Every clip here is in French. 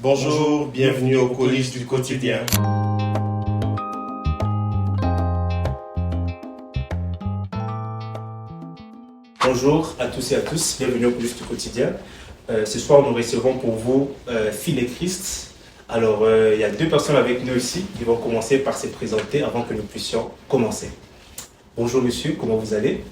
Bonjour, bienvenue au Collège du quotidien. Bonjour à tous et à tous, bienvenue au Collège du quotidien. Ce soir, nous recevons pour vous Phil et Christ. Alors, il y a deux personnes avec nous ici qui vont commencer par se présenter avant que nous puissions commencer. Bonjour monsieur, comment vous allez?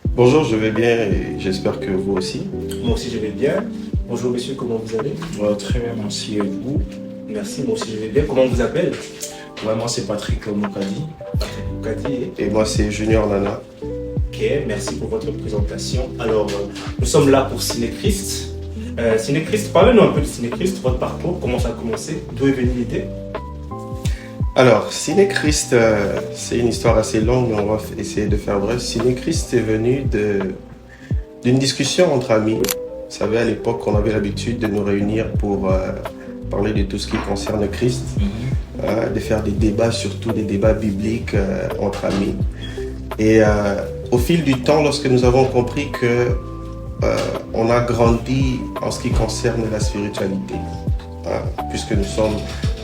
Bonjour, je vais bien et j'espère que vous aussi. Moi aussi je vais bien. Bonjour monsieur, comment vous allez? Très bien, merci. Et vous? Merci, moi aussi je vais bien. Comment on vous appelle? Moi, c'est Patrick Moukadi. Patrick Moukadi. Et moi, c'est Junior Nana. Ok, merci pour votre présentation. Alors, nous sommes là pour Ciné-Christ. Ciné-Christ, parlez-nous un peu de Ciné-Christ, votre parcours, comment ça a commencé, d'où est venue l'idée? Alors, Ciné-Christ, c'est une histoire assez longue, mais on va essayer de faire bref. Ciné-Christ est venu d'une discussion entre amis. Vous savez, à l'époque, on avait l'habitude de nous réunir pour parler de tout ce qui concerne Christ, de faire des débats, surtout des débats bibliques entre amis. Et au fil du temps, lorsque nous avons compris que on a grandi en ce qui concerne la spiritualité, puisque nous sommes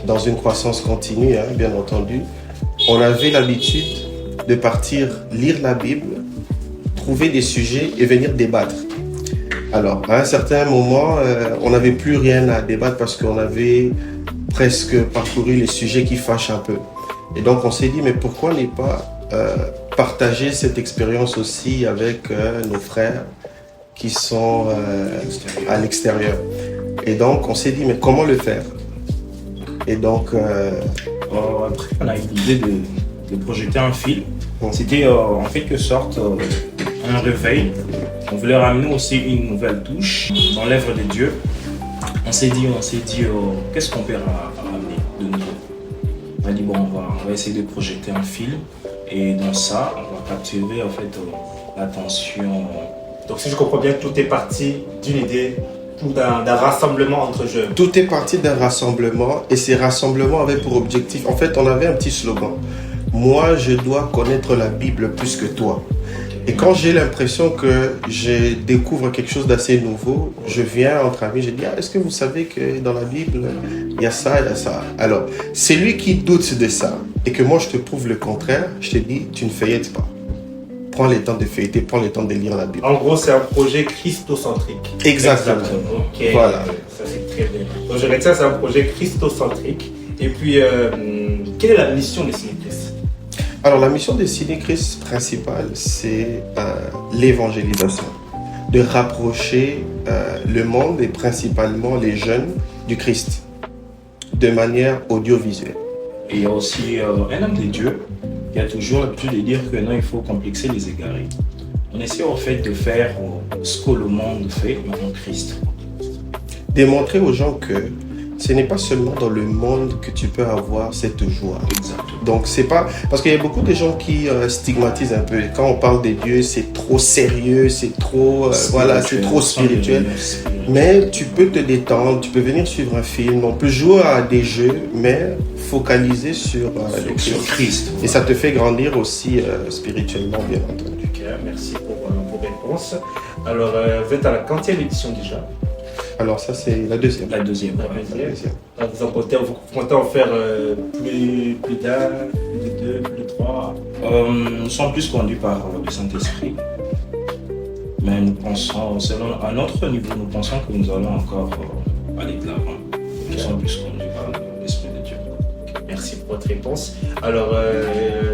dans une croissance continue, bien entendu, on avait l'habitude de partir lire la Bible, trouver des sujets et venir débattre. Alors, à un certain moment, on n'avait plus rien à débattre parce qu'on avait presque parcouru les sujets qui fâchent un peu. Et donc, on s'est dit, mais pourquoi ne pas partager cette expérience aussi avec nos frères qui sont à l'extérieur. Et donc, on s'est dit, mais comment le faire? Et donc... Après, on a eu l'idée de projeter un film. C'était en quelque sorte un réveil. On voulait ramener aussi une nouvelle touche dans l'œuvre de Dieu. On s'est dit, qu'est-ce qu'on peut ramener de nouveau? On a dit, bon, on va essayer de projeter un film. Et dans ça, on va capturer en fait l'attention. Donc si je comprends bien, tout est parti d'une idée ou d'un rassemblement entre jeunes. Tout est parti d'un rassemblement et ces rassemblements avaient pour objectif, en fait on avait un petit slogan. Moi je dois connaître la Bible plus que toi. Et quand j'ai l'impression que je découvre quelque chose d'assez nouveau, je viens entre amis, je dis est-ce que vous savez que dans la Bible, il y a ça, il y a ça. Alors, c'est lui qui doute de ça et que moi je te prouve le contraire, je te dis tu ne feuillettes pas. Prends le temps de feuilleter, prends le temps de lire la Bible. En gros, c'est un projet christocentrique. Exactement. Ok, voilà. Ça c'est très bien. Donc je retiens, c'est un projet christocentrique. Et puis, quelle est la mission de Ciné-Christ? Alors, la mission de Ciné-Christ principale, c'est l'évangélisation. De rapprocher le monde et principalement les jeunes du Christ de manière audiovisuelle. Et il y a aussi un homme de Dieu qui a toujours l'habitude de dire que non, il faut complexer les égarés. On essaie en fait de faire ce que le monde fait, mais en Christ. Démontrer aux gens que ce n'est pas seulement dans le monde que tu peux avoir cette joie. Exactement. Donc c'est pas... Parce qu'il y a beaucoup de gens qui stigmatisent un peu. Quand on parle de Dieu, c'est trop sérieux, c'est trop... voilà, c'est trop spirituel. Mais tu peux te détendre, tu peux venir suivre un film, on peut jouer à des jeux, mais focaliser sur Christ. Et ça te fait grandir aussi spirituellement, bien entendu. Ok, merci pour vos réponses. Alors, vous êtes à la 40e édition déjà. Alors ça, c'est la deuxième. La deuxième. Donc, vous comptez en faire plus d'un, plus de deux, plus de trois? Nous sommes plus conduits par le Saint-Esprit. Mais nous pensons, selon à notre niveau, nous pensons que nous allons encore aller de l'avant. Nous sommes plus conduits par l'Esprit de Dieu. Merci pour votre réponse. Alors,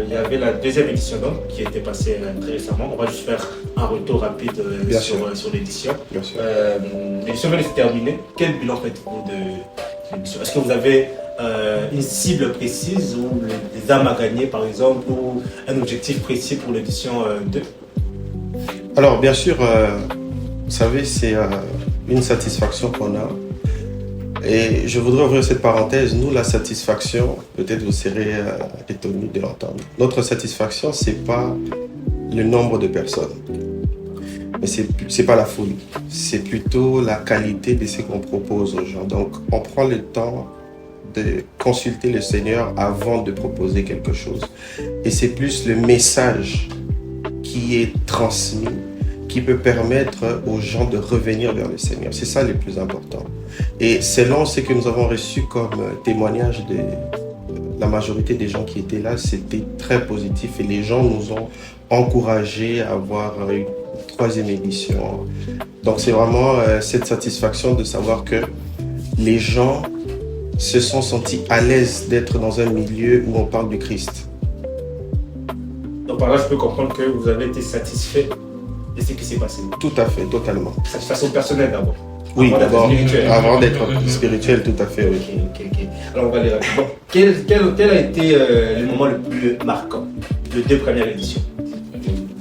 il y avait la deuxième édition donc, qui était passée très récemment. On va juste faire un retour rapide sur l'édition. Bien sûr. L'édition vient de se terminer. Quel bilan faites-vous de l'édition? Est-ce que vous avez une cible précise ou des âmes à gagner par exemple ou un objectif précis pour l'édition 2? Alors, bien sûr, vous savez, c'est une satisfaction qu'on a. Et je voudrais ouvrir cette parenthèse. Nous, la satisfaction, peut-être vous serez étonnés de l'entendre. Notre satisfaction, c'est pas le nombre de personnes. Mais c'est pas la folie. C'est plutôt la qualité de ce qu'on propose aux gens. Donc, on prend le temps de consulter le Seigneur avant de proposer quelque chose. Et c'est plus le message qui est transmis qui peut permettre aux gens de revenir vers le Seigneur. C'est ça le plus important. Et selon ce que nous avons reçu comme témoignage de la majorité des gens qui étaient là, c'était très positif et les gens nous ont encouragés à avoir une troisième édition. Donc c'est vraiment cette satisfaction de savoir que les gens se sont sentis à l'aise d'être dans un milieu où on parle du Christ. Donc par là, je peux comprendre que vous avez été satisfait de ce qui s'est passé. Tout à fait, totalement. Satisfaction personnelle d'abord. Oui, d'abord, avant d'être spirituel. spirituel, tout à fait, oui. Ok. Alors on va aller rapidement. Quel a été le moment le plus marquant de 2 premières éditions?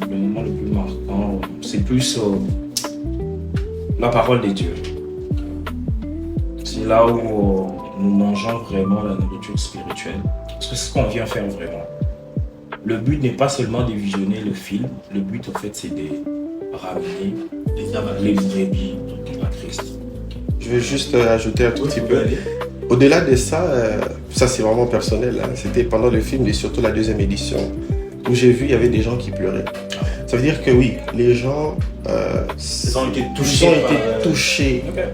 Le moment le plus marquant, c'est plus la parole de Dieu. C'est là où nous mangeons vraiment la nourriture spirituelle. Parce que c'est ce qu'on vient faire vraiment. Le but n'est pas seulement de visionner le film, le but en fait c'est de ramener les brebis à Christ. Je veux juste ajouter un tout petit peu. Au-delà de ça, ça c'est vraiment personnel, hein. C'était pendant le film et surtout la deuxième édition où j'ai vu il y avait des gens qui pleuraient. Ça veut dire que oui, les gens Ils ont été touchés. Okay.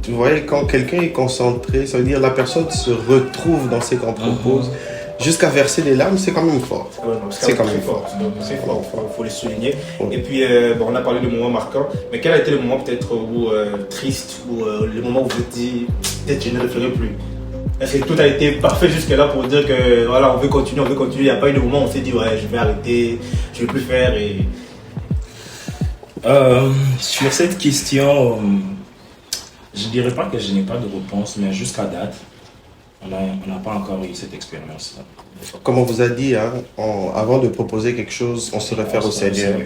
Tu vois, quand quelqu'un est concentré, ça veut dire la personne se retrouve dans ce qu'on propose. Jusqu'à verser des larmes, c'est quand même fort. C'est quand même fort. C'est fort, il faut le souligner. Et puis, on a parlé de moments marquants, mais quel a été le moment peut-être triste, ou le moment où vous vous êtes dit, peut-être je ne le ferai plus? Est-ce que tout a été parfait jusque-là pour dire que voilà, on veut continuer, il n'y a pas eu de moment où on s'est dit, ouais, je vais arrêter, je ne vais plus faire Sur cette question, je ne dirais pas que je n'ai pas de réponse, mais jusqu'à date, on n'a pas encore eu cette expérience-là. Comme on vous a dit, hein, avant de proposer quelque chose, on se réfère au Seigneur.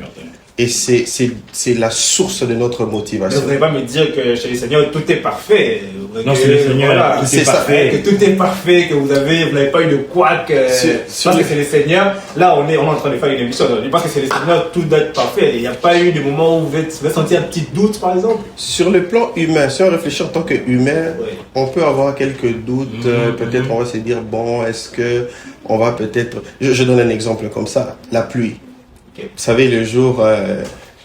Et c'est la source de notre motivation. Mais vous n'allez pas me dire que chez le Seigneur, tout est parfait. Non, c'est le Seigneur, voilà, tout est parfait. Que tout est parfait, que vous n'avez pas eu de couac. Parce que c'est le Seigneur. Là, on est en train de faire une émission. Je pense que c'est le Seigneur, tout doit être parfait. Il n'y a pas eu de moment où vous avez senti un petit doute, par exemple? Sur le plan humain, si on réfléchit en tant qu'humain, on peut avoir quelques doutes. Peut-être on va se dire, bon, est-ce que on va peut-être... Je donne un exemple comme ça, la pluie. Okay. Vous savez, le jour,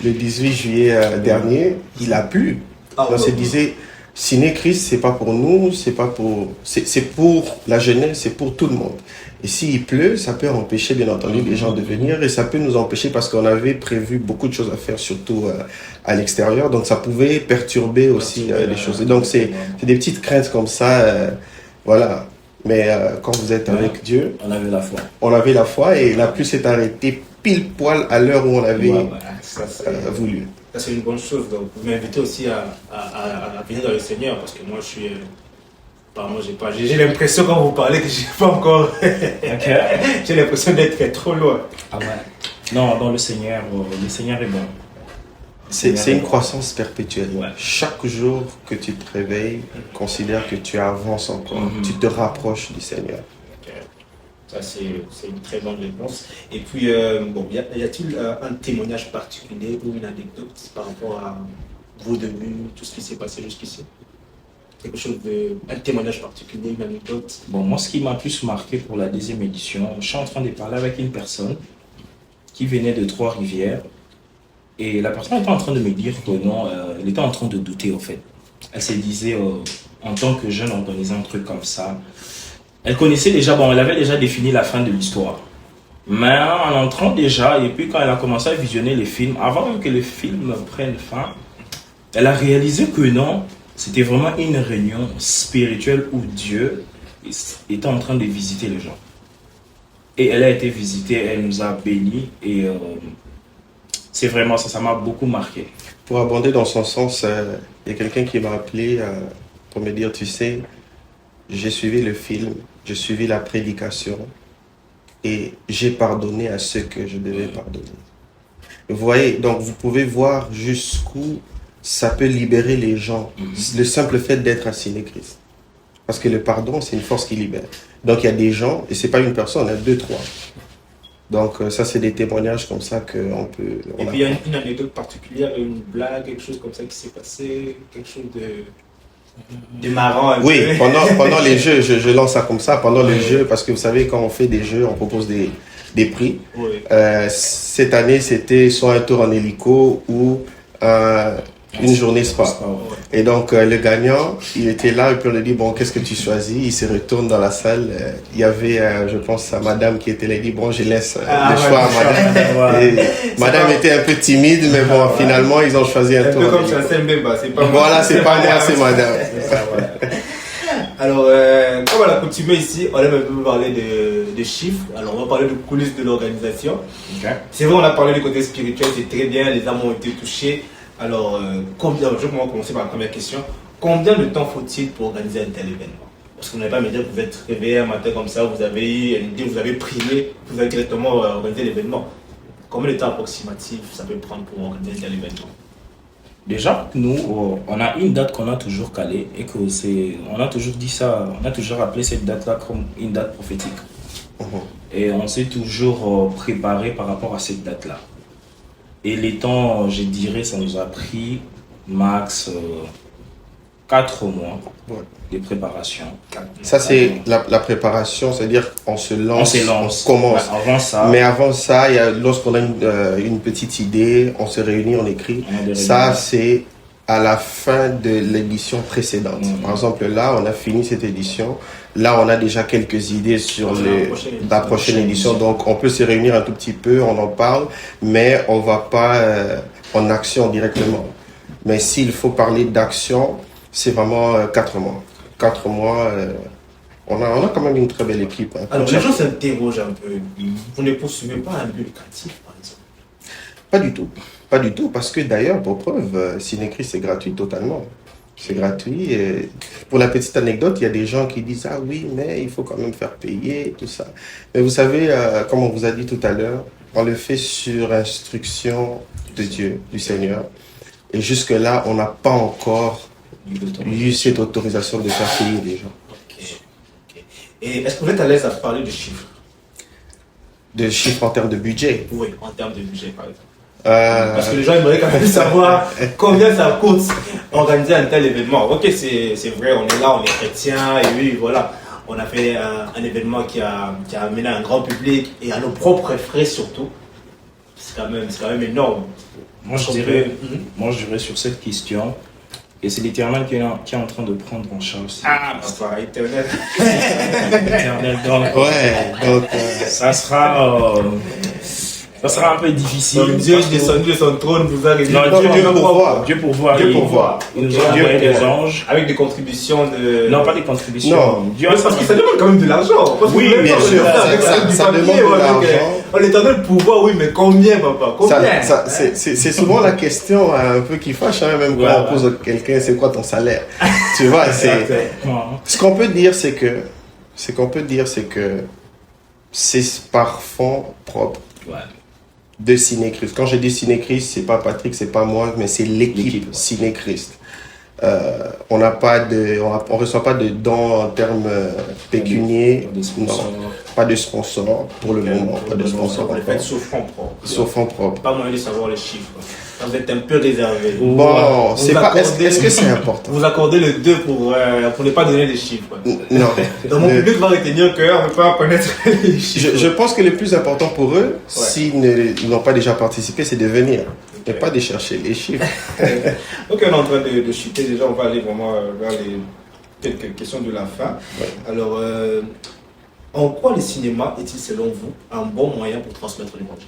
le 18 juillet dernier, il a plu. On se disait, Ciné Christ, c'est pas pour nous, c'est pour la jeunesse, c'est pour tout le monde. Et s'il pleut, ça peut empêcher, bien entendu, les gens de venir et ça peut nous empêcher parce qu'on avait prévu beaucoup de choses à faire, surtout à l'extérieur. Donc, ça pouvait perturber aussi les choses. Et donc, c'est des petites craintes comme ça, voilà. Mais quand vous êtes avec Dieu, on avait la foi. On avait la foi et la pluie s'est arrêtée pile poil à l'heure où on avait voulu. Ça, c'est une bonne chose. Donc, vous m'invitez aussi à venir dans le Seigneur parce que moi, je suis... j'ai l'impression quand vous parlez que je n'ai pas encore... J'ai l'impression d'être trop loin. Ah ouais. Non, dans le Seigneur est bon. C'est une croissance perpétuelle. Ouais. Chaque jour que tu te réveilles, considère que tu avances encore. Tu te rapproches du Seigneur. Ça, c'est une très bonne réponse. Et puis, y a-t-il un témoignage particulier ou une anecdote par rapport à vos débuts, tout ce qui s'est passé jusqu'ici? Un témoignage particulier, une anecdote? Bon, moi, ce qui m'a plus marqué pour la deuxième édition, je suis en train de parler avec une personne qui venait de Trois-Rivières. Et la personne était en train de me dire que non, elle était en train de douter au fait. Elle se disait, en tant que jeune, organiser un truc comme ça. Elle connaissait déjà, elle avait déjà défini la fin de l'histoire. Mais en entrant déjà, et puis quand elle a commencé à visionner les films, avant même que le film prenne fin, elle a réalisé que non, c'était vraiment une réunion spirituelle où Dieu était en train de visiter les gens. Et elle a été visitée, elle nous a bénis et c'est vraiment ça m'a beaucoup marqué. Pour abonder dans son sens, il y a quelqu'un qui m'a appelé pour me dire, tu sais, j'ai suivi le film, j'ai suivi la prédication et j'ai pardonné à ceux que je devais pardonner. Vous voyez, donc vous pouvez voir jusqu'où ça peut libérer les gens, le simple fait d'être assigné Christ. Parce que le pardon, c'est une force qui libère. Donc il y a des gens, et c'est pas une personne, hein, 2, 3. Donc ça, c'est des témoignages comme ça qu'on peut... Et puis il y a une anecdote particulière, une blague, quelque chose comme ça qui s'est passé, quelque chose de marrant. Oui, pendant les jeux, je lance ça comme ça, pendant les jeux, parce que vous savez, quand on fait des jeux, on propose des prix. Oui. Cette année, c'était soit un tour en hélico ou une journée spa. Et donc, le gagnant, il était là et puis on lui dit, bon, qu'est-ce que tu choisis? Il se retourne dans la salle. Il y avait, je pense, sa madame qui était là. Il dit, bon, je laisse le choix à madame. Et madame était un peu timide, mais bon, finalement, ils ont choisi un tour. Un peu comme Chancel Mbemba, c'est pas moi. Voilà, c'est pas moi, c'est madame. C'est ça, ouais. Alors, comme à l'accoutumée ici, on aime un peu parler de chiffres. Alors, on va parler de coulisses de l'organisation. Okay. C'est vrai, on a parlé du côté spirituel, c'est très bien, les âmes ont été touchées. Alors, je vais commencer par la première question. Combien de temps faut-il pour organiser un tel événement? Parce que vous n'allez pas me dire que vous êtes réveillé un matin comme ça, vous avez eu une idée, vous avez prié, vous avez directement organisé l'événement. Combien de temps approximatif ça peut prendre pour organiser un tel événement? Déjà, nous, on a une date qu'on a toujours calée et que on a toujours dit ça, on a toujours appelé cette date-là comme une date prophétique. Et on s'est toujours préparé par rapport à cette date-là. Et les temps, je dirais, ça nous a pris max 4 mois de préparation. Ça, c'est la préparation, c'est-à-dire on se lance, on commence. Avant ça, mais avant ça, lorsqu'on a une petite idée, on se réunit, on écrit. Ça, c'est à la fin de l'édition précédente. Par exemple, là, on a fini cette édition. Là, on a déjà quelques idées sur la prochaine édition. Donc, on peut se réunir un tout petit peu, on en parle, mais on ne va pas en action directement. Mais s'il faut parler d'action, c'est vraiment 4 mois. 4 mois, on a quand même une très belle équipe. Hein. Alors, les gens s'interrogent un peu. Vous ne poursuivez pas un but lucratif, par exemple? Pas du tout. Pas du tout, parce que d'ailleurs, pour preuve, Cinéchrist, c'est gratuit totalement. C'est gratuit. Et pour la petite anecdote, il y a des gens qui disent « Ah oui, mais il faut quand même faire payer, tout ça. » Mais vous savez, comme on vous a dit tout à l'heure, on le fait sur instruction de Dieu, du Seigneur. Et jusque-là, on n'a pas encore eu cette autorisation de faire payer les gens. Okay. Et est-ce que vous êtes à l'aise à parler de chiffres? De chiffres en termes de budget? Oui, en termes de budget, par exemple. Parce que les gens aimeraient quand même savoir combien ça coûte organiser un tel événement. Ok, c'est vrai, on est là, on est chrétien, et oui, voilà. On a fait un événement qui a amené un grand public et à nos propres frais surtout. C'est quand même énorme. Moi je dirais sur cette question, et c'est l'Éternel qui est en train de prendre en charge. Ah, papa, éternel. Éternel, donc ça sera un peu difficile. Donc Dieu est descendu de son trône, vous a révélé. Dieu pourvoit. Il nous a envoyé des anges. Avec des contributions de... Non, pas des contributions. Non. Dieu parce que ça demande quand même de l'argent. Oui, bien sûr. Ça demande de l'argent. On est en train de pouvoir, oui, mais combien, papa? Combien? C'est souvent la question un peu qui fâche, hein, même quand on pose à quelqu'un, c'est quoi ton salaire? Tu vois, ce qu'on peut dire, c'est que c'est par fonds propres. Ouais. De Cinéchrist. Quand je dis Cinéchrist, c'est pas Patrick, c'est pas moi, mais c'est l'équipe Cinéchrist. On reçoit pas de dons en termes pécuniaires, pas de sponsors pour le moment, pas de sponsors. On les fait sur fonds propres. Sur fonds propres. Pas moyen de savoir les chiffres. Vous êtes un peu réservé. Bon, c'est pas. Est-ce que c'est important? Vous accordez le 2 pour ne pas donner les chiffres. Non. Donc mon public va retenir qu'on ne peut pas connaître les chiffres. Je pense que le plus important pour eux, s'ils n'ont pas déjà participé, c'est de venir. Et pas de chercher les chiffres. Ok, on est en train de chuter. Déjà, on va aller vraiment vers quelques questions de la fin. Ouais. Alors, en quoi le cinéma est-il, selon vous, un bon moyen pour transmettre l'évangile?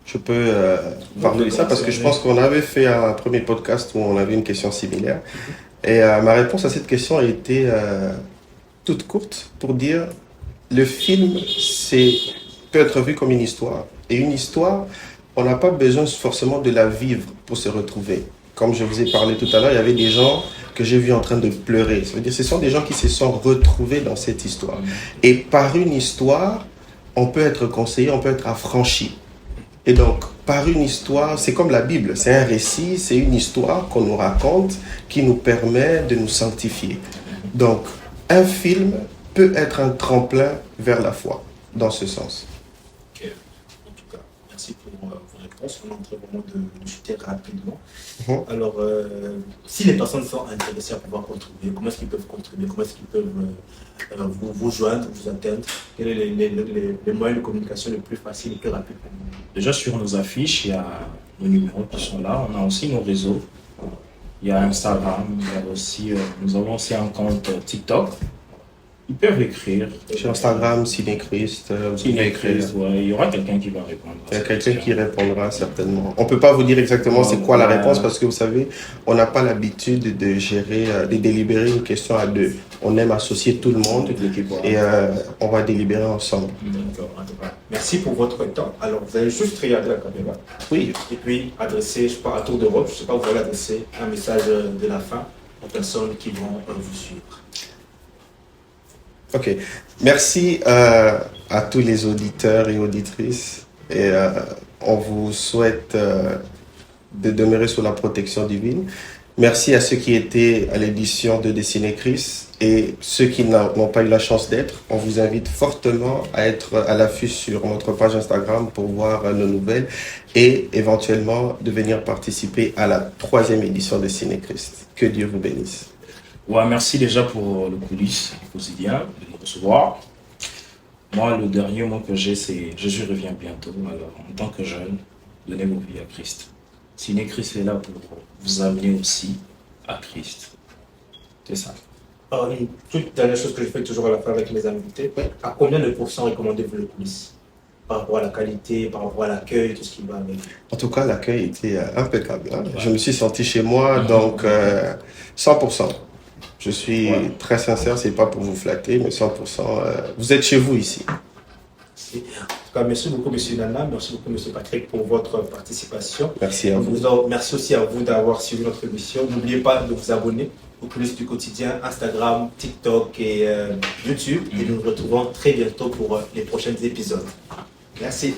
Je peux parler de ça parce que je pense qu'on avait fait un premier podcast où on avait une question similaire. Et ma réponse à cette question a été toute courte pour dire le film peut être vu comme une histoire. Et une histoire, on n'a pas besoin forcément de la vivre pour se retrouver. Comme je vous ai parlé tout à l'heure, il y avait des gens que j'ai vus en train de pleurer. Ça veut dire que ce sont des gens qui se sont retrouvés dans cette histoire. Et par une histoire, on peut être conseillé, on peut être affranchi. Et donc, par une histoire, c'est comme la Bible, c'est un récit, c'est une histoire qu'on nous raconte qui nous permet de nous sanctifier. Donc, un film peut être un tremplin vers la foi, dans ce sens. Ok, en tout cas, merci pour vos réponses. réponse. On est en train vraiment de chuter rapidement. Mhm. Alors, si les personnes sont intéressées à pouvoir contribuer, comment est-ce qu'ils peuvent contribuer? Comment est-ce qu'ils peuvent vous joindre, vous atteindre? Quels sont les moyens de communication les plus faciles, les plus rapides pour vous? Déjà sur nos affiches, il y a nos numéros qui sont là. On a aussi nos réseaux. Il y a Instagram, il y a aussi, nous avons aussi un compte TikTok. Ils peuvent écrire. Sur Instagram, Cinéchrist, vous pouvez écrire. Ouais, il y aura quelqu'un qui va répondre. Il y a quelqu'un qui répondra certainement. On ne peut pas vous dire exactement c'est quoi la réponse parce que vous savez, on n'a pas l'habitude de gérer, de délibérer une question à deux. On aime associer tout le monde et on va délibérer ensemble. D'accord, en tout cas. Merci pour votre temps. Alors, vous allez juste regarder la caméra. Oui. Et puis adresser, je sais pas, à tour de rôle, je ne sais pas, vous allez adresser un message de la fin aux personnes qui vont vous suivre. Ok. Merci à tous les auditeurs et auditrices. Et on vous souhaite de demeurer sous la protection divine. Merci à ceux qui étaient à l'édition de Dessiner Christ et ceux qui n'ont pas eu la chance d'être. On vous invite fortement à être à l'affût sur notre page Instagram pour voir nos nouvelles et éventuellement de venir participer à la 3e édition de Dessiner Christ. Que Dieu vous bénisse. Ouais, merci déjà pour le coulisses quotidien de nous recevoir. Moi, le dernier mot que j'ai, c'est Jésus revient bientôt. Alors, en tant que jeune, donnez vos vies à Christ. Ciné Christ est là pour vous amener aussi à Christ. C'est ça. Alors, une toute dernière chose que je fais toujours à la fin avec mes invités, à combien de pourcents recommandez-vous le coulisses? Par rapport à la qualité, par rapport à l'accueil, tout ce qui va avec. En tout cas, l'accueil était impeccable. Hein. Ouais. Je me suis senti chez moi, donc 100%. Je suis très sincère, c'est pas pour vous flatter, mais 100%. Vous êtes chez vous ici. Merci. En tout cas, merci beaucoup, M. Nana. Merci beaucoup, M. Patrick, pour votre participation. Merci à vous. Merci aussi à vous d'avoir suivi notre émission. N'oubliez pas de vous abonner au Coulisses du quotidien, Instagram, TikTok et YouTube. Et nous nous retrouvons très bientôt pour les prochains épisodes. Merci.